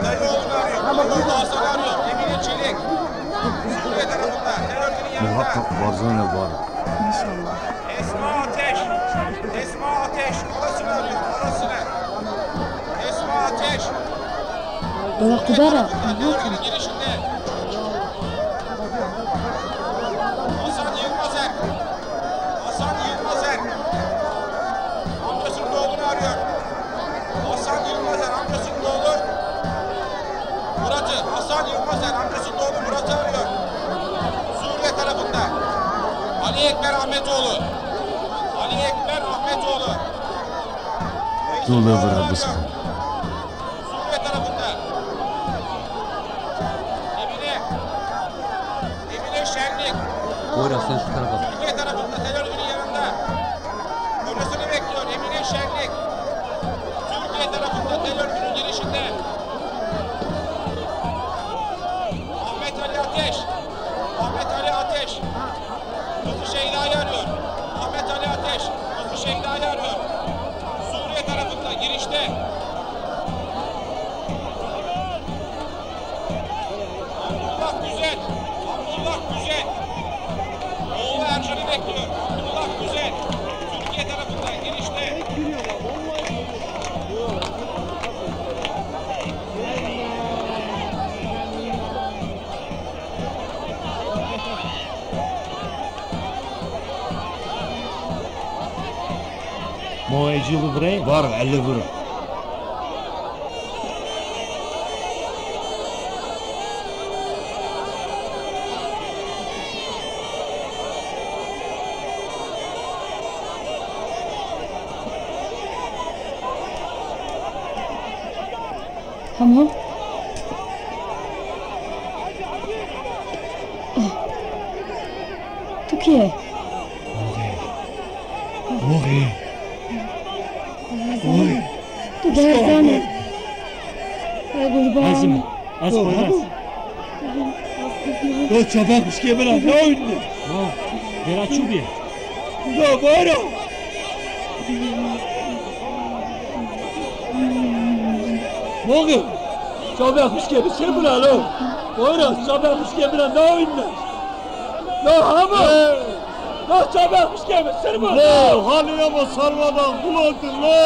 Dayıoğlu'nu arıyor. Dayıoğlu Hasan'ı arıyor. Emine Çelik. Suriye tarafında. Terörcünün yanında. Muhakkak barzan var. İnşallah. Esma Ateş. Esma Ateş. Orasını arıyor. Orasını. Esma Ateş. Bana kudara. Terörcünün girişinde. Hasan Yılmazer. Hasan Yılmazer. Amcasının oğlunu arıyor. Hasan Yılmazer amcasının oğlu. Murat'ı. Hasan Yılmazer amcasının oğlu Murat'ı arıyor. Suriye tarafında. Ali Ekber Ahmetoğlu. Ali Ekber Ahmetoğlu. Dolu bırakmışsın. Suriye tarafında. Emine Şenlik. Buyurun sen şu tarafa. Türkiye tarafında terörcünün yanında. Orasını bekliyor Emine Şenlik. Türkiye tarafında terörcünün girişinde. Ahmet Ali Ateş. Ahmet Ali Ateş. Kızı Şeyda'yı arıyor. Ahmet Ali Ateş. Kızı Şeyda'yı arıyor. Suriye tarafında girişte. Abdullah Güzel. Abdullah Güzel. Oğlu Ercan'ı bekliyor. Abdullah Güzel. Türkiye tarafında girişte. Muayecili buraya? Var 50 vurun. Tamam. Türkiye. Oy. Tu dersane. Ay kurban. Azim. Az koymaz. Ya çabuk iskeye bırak, ne oyunu? Ha. Vera çubi. Ya bana! Bakın, çabuk iskeye bir şey bırak lan. Bana çabuk iskeye bırak, ne oyunu? Ya hama! Ya çabuk iskeye bir şey bırak. La haline basarmadan kul oldun la.